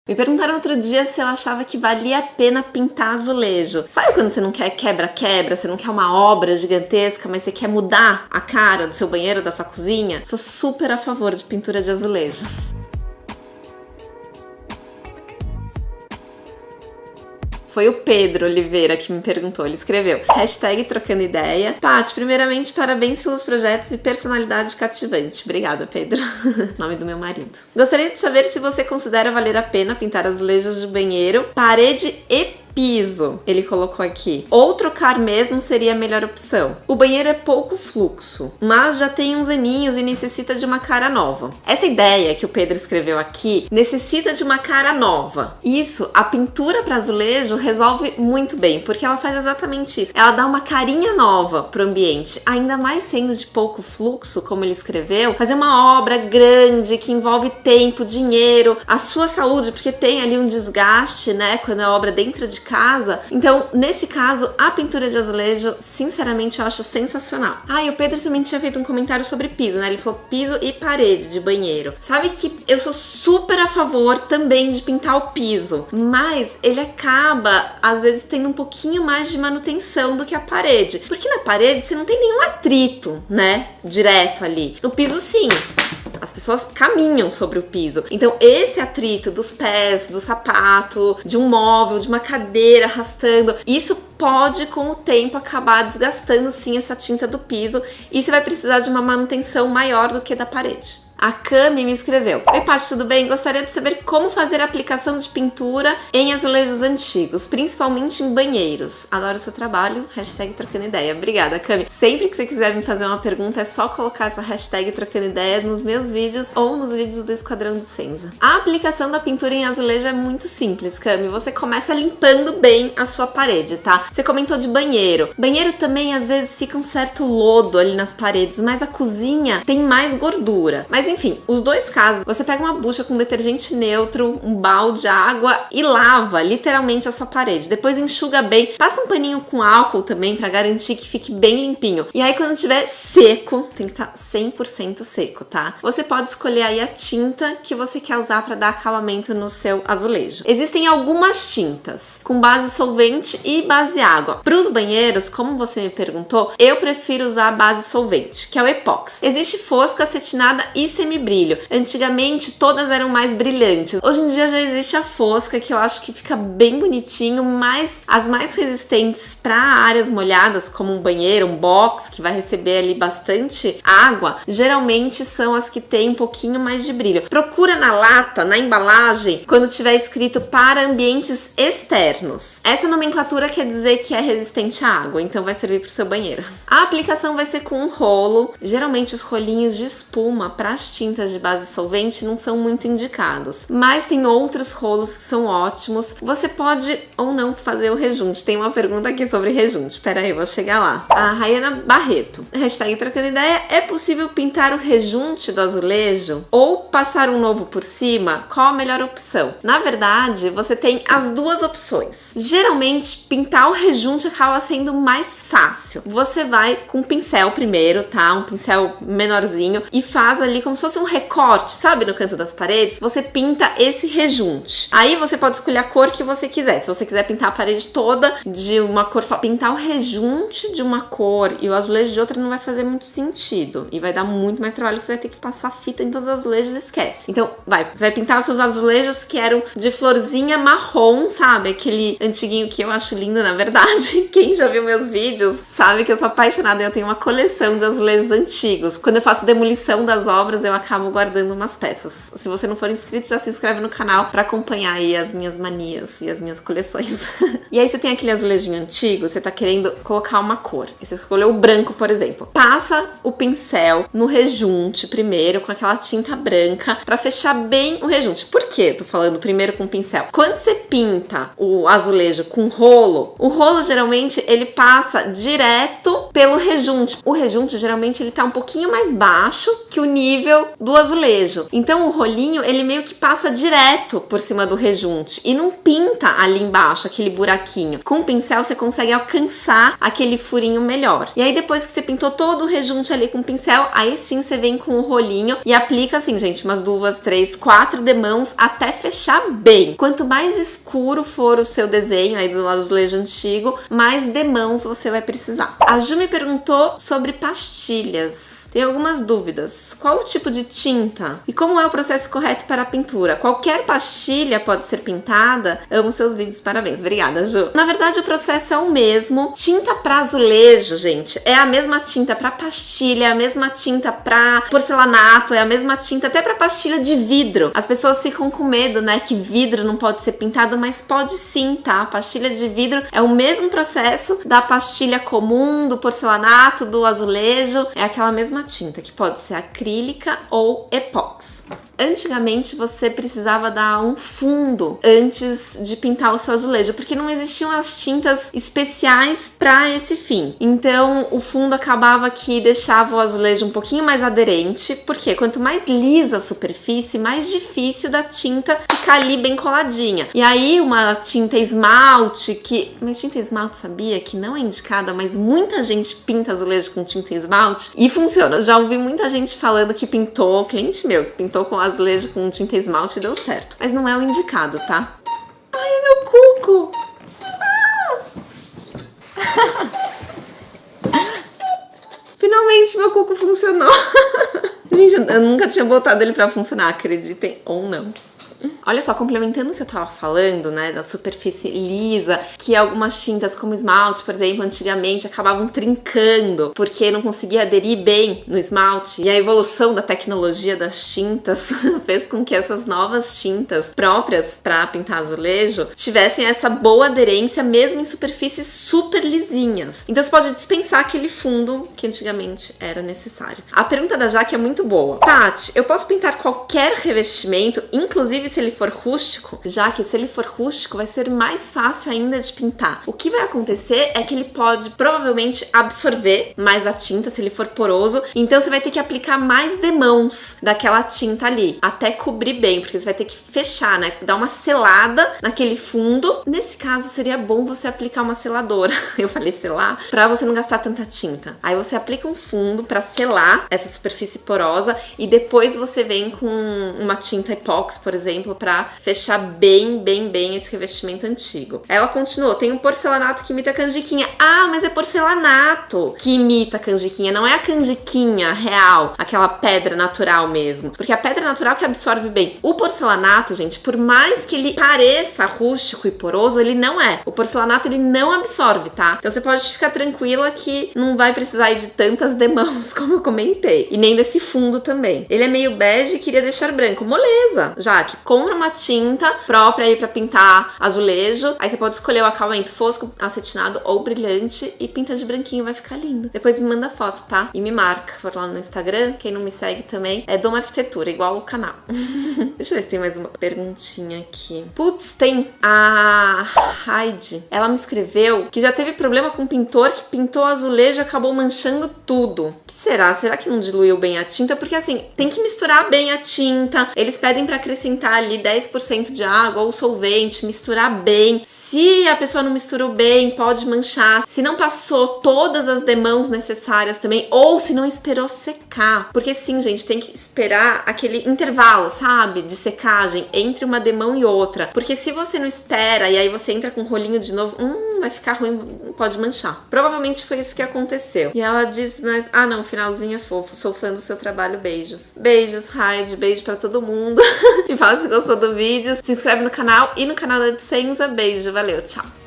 Me perguntaram outro dia se eu achava que valia a pena pintar azulejo. Sabe quando você não quer quebra-quebra, você não quer uma obra gigantesca, mas você quer mudar a cara do seu banheiro, da sua cozinha? Sou super a favor de pintura de azulejo. Foi o Pedro Oliveira que me perguntou, ele escreveu #trocando ideia. Paty, primeiramente, parabéns pelos projetos e personalidade cativante. Obrigada, Pedro. Nome do meu marido. Gostaria de saber se você considera valer a pena pintar azulejos de banheiro, parede e piso, ele colocou aqui. Ou trocar mesmo seria a melhor opção. O banheiro é pouco fluxo, mas já tem uns aninhos e necessita de uma cara nova. Essa ideia que o Pedro escreveu aqui necessita de uma cara nova. Isso, a pintura para azulejo resolve muito bem, porque ela faz exatamente isso. Ela dá uma carinha nova pro ambiente, ainda mais sendo de pouco fluxo, como ele escreveu. Fazer uma obra grande que envolve tempo, dinheiro, a sua saúde, porque tem ali um desgaste, né, quando é obra dentro de casa. Então, nesse caso, a pintura de azulejo, sinceramente, eu acho sensacional. E o Pedro também tinha feito um comentário sobre piso, né? Ele falou piso e parede de banheiro. Sabe que eu sou super a favor também de pintar o piso, mas ele acaba, às vezes, tendo um pouquinho mais de manutenção do que a parede. Porque na parede você não tem nenhum atrito, né? Direto ali. No piso, sim. As pessoas caminham sobre o piso. Então, esse atrito dos pés, do sapato, de um móvel, de uma cadeira arrastando, isso pode, com o tempo, acabar desgastando, sim, essa tinta do piso. E você vai precisar de uma manutenção maior do que da parede. A Cami me escreveu: Oi, Paty, tudo bem? Gostaria de saber como fazer a aplicação de pintura em azulejos antigos, principalmente em banheiros. Adoro o seu trabalho. #trocando ideia. Obrigada, Cami. Sempre que você quiser me fazer uma pergunta, é só colocar essa #trocando ideia nos meus vídeos ou nos vídeos do Esquadrão de Cinza. A aplicação da pintura em azulejo é muito simples, Cami. Você começa limpando bem a sua parede, tá? Você comentou de banheiro. Banheiro também, às vezes, fica um certo lodo ali nas paredes, mas a cozinha tem mais gordura. Mas enfim, os dois casos, você pega uma bucha com detergente neutro, um balde de água e lava literalmente a sua parede. Depois enxuga bem, passa um paninho com álcool também pra garantir que fique bem limpinho. E aí quando estiver seco, tem que estar 100% seco, tá? Você pode escolher aí a tinta que você quer usar pra dar acabamento no seu azulejo. Existem algumas tintas com base solvente e base água. Para os banheiros, como você me perguntou, eu prefiro usar a base solvente, que é o epóxi. Existe fosca, acetinada e semibrilho. Antigamente todas eram mais brilhantes. Hoje em dia já existe a fosca, que eu acho que fica bem bonitinho, mas as mais resistentes para áreas molhadas, como um banheiro, um box que vai receber ali bastante água, geralmente são as que têm um pouquinho mais de brilho. Procura na lata, na embalagem, quando tiver escrito para ambientes externos. Essa nomenclatura quer dizer que é resistente à água, então vai servir para o seu banheiro. A aplicação vai ser com um rolo. Geralmente os rolinhos de espuma para as tintas de base solvente não são muito indicados, mas tem outros rolos que são ótimos. Você pode ou não fazer o rejunte. Tem uma pergunta aqui sobre rejunte, pera aí, eu vou chegar lá. A Rayana Barreto, #trocando ideia: é possível pintar o rejunte do azulejo ou passar um novo por cima? Qual a melhor opção? Na verdade, você tem as duas opções. Geralmente, pintar o rejunte acaba sendo mais fácil. Você vai com um pincel primeiro, tá? Um pincel menorzinho e faz ali como se fosse um recorte, sabe, no canto das paredes. Você pinta esse rejunte. Aí você pode escolher a cor que você quiser. Se você quiser pintar a parede toda de uma cor só, pintar o rejunte de uma cor e o azulejo de outra não vai fazer muito sentido. E vai dar muito mais trabalho, que você vai ter que passar fita em todos os azulejos, esquece. Então, você vai pintar os seus azulejos que eram de florzinha marrom, sabe? Aquele antiguinho que eu acho lindo, na verdade. Quem já viu meus vídeos sabe que eu sou apaixonada. Eu tenho uma coleção de azulejos antigos. Quando eu faço demolição das obras, eu acabo guardando umas peças. Se você não for inscrito, já se inscreve no canal pra acompanhar aí as minhas manias e as minhas coleções. E aí você tem aquele azulejinho antigo, você tá querendo colocar uma cor. E você escolheu o branco, por exemplo. Passa o pincel no rejunte primeiro, com aquela tinta branca, pra fechar bem o rejunte. Por que eu tô falando primeiro com o pincel? Quando você pinta o azulejo com rolo, o rolo geralmente ele passa direto pelo rejunte. O rejunte geralmente ele tá um pouquinho mais baixo que o nível nível do azulejo. Então o rolinho, ele meio que passa direto por cima do rejunte e não pinta ali embaixo, aquele buraquinho. Com o pincel você consegue alcançar aquele furinho melhor. E aí depois que você pintou todo o rejunte ali com o pincel, aí sim você vem com o rolinho e aplica assim, gente, umas 2, 3, 4 demãos até fechar bem. Quanto mais escuro for o seu desenho aí do azulejo antigo, mais demãos você vai precisar. A Ju me perguntou sobre pastilhas. Tem algumas dúvidas. Qual o tipo de tinta? E como é o processo correto para a pintura? Qualquer pastilha pode ser pintada? Amo seus vídeos, parabéns. Obrigada, Ju. Na verdade, o processo é o mesmo. Tinta para azulejo, gente, é a mesma tinta para pastilha, é a mesma tinta para porcelanato, é a mesma tinta até para pastilha de vidro. As pessoas ficam com medo, né, que vidro não pode ser pintado, mas pode sim, tá? A pastilha de vidro é o mesmo processo da pastilha comum, do porcelanato, do azulejo. É aquela mesma tinta, que pode ser acrílica ou epóxi. Antigamente você precisava dar um fundo antes de pintar o seu azulejo, porque não existiam as tintas especiais para esse fim. Então o fundo acabava que deixava o azulejo um pouquinho mais aderente, porque quanto mais lisa a superfície, mais difícil da tinta ficar ali bem coladinha. E aí uma tinta esmalte mas tinta esmalte, sabia que não é indicada, mas muita gente pinta azulejo com tinta esmalte e funciona. Eu já ouvi muita gente falando que pintou, cliente meu, que pintou com azulejo com tinta esmalte e deu certo. Mas não é o indicado, tá? Ai, meu cuco! Finalmente meu cuco funcionou. Gente, eu nunca tinha botado ele pra funcionar, acreditem ou não. Olha só, complementando o que eu tava falando, né, da superfície lisa, que algumas tintas como esmalte, por exemplo, antigamente acabavam trincando porque não conseguia aderir bem no esmalte, e a evolução da tecnologia das tintas fez com que essas novas tintas próprias para pintar azulejo tivessem essa boa aderência mesmo em superfícies super lisinhas. Então você pode dispensar aquele fundo que antigamente era necessário. A pergunta da Jaque é muito boa. Tati, eu posso pintar qualquer revestimento, inclusive se ele for rústico? Já que se ele for rústico vai ser mais fácil ainda de pintar. O que vai acontecer é que ele pode provavelmente absorver mais a tinta se ele for poroso, então você vai ter que aplicar mais demãos daquela tinta ali, até cobrir bem, porque você vai ter que fechar, né, dar uma selada naquele fundo. Nesse caso seria bom você aplicar uma seladora, eu falei selar, pra você não gastar tanta tinta. Aí você aplica um fundo pra selar essa superfície porosa e depois você vem com uma tinta epóxi, por exemplo, pra fechar bem esse revestimento antigo. Ela continuou, tem um porcelanato que imita a canjiquinha. Ah, mas é porcelanato que imita a canjiquinha, não é a canjiquinha real, aquela pedra natural mesmo. Porque a pedra natural que absorve bem. O porcelanato, gente, por mais que ele pareça rústico e poroso, ele não é. O porcelanato, ele não absorve, tá? Então você pode ficar tranquila que não vai precisar de tantas demãos, como eu comentei. E nem desse fundo também. Ele é meio bege e queria deixar branco. Moleza, Jaque. Compra uma tinta própria aí pra pintar azulejo. Aí você pode escolher o acabamento fosco, acetinado ou brilhante e pinta de branquinho, vai ficar lindo. Depois me manda foto, tá? E me marca. For lá no Instagram, quem não me segue também, é Doma Arquitetura, igual o canal. Deixa eu ver se tem mais uma perguntinha aqui. Putz, tem a Heidi. Ela me escreveu que já teve problema com um pintor que pintou azulejo e acabou manchando tudo. O que será? Será que não diluiu bem a tinta? Porque assim, tem que misturar bem a tinta. Eles pedem pra acrescentar ali 10% de água ou solvente, misturar bem. Se a pessoa não misturou bem, pode manchar. Se não passou todas as demãos necessárias também, ou se não esperou secar. Porque sim, gente, tem que esperar aquele intervalo, sabe? De secagem entre uma demão e outra. Porque se você não espera e aí você entra com o rolinho de novo, vai ficar ruim, pode manchar. Provavelmente foi isso que aconteceu. E ela diz, mas, não, finalzinho é fofo, sou fã do seu trabalho, beijos. Beijos, Heidi, beijo pra todo mundo. E fala se gostou do vídeo, se inscreve no canal e no canal da Edcenza. Beijo, valeu, tchau!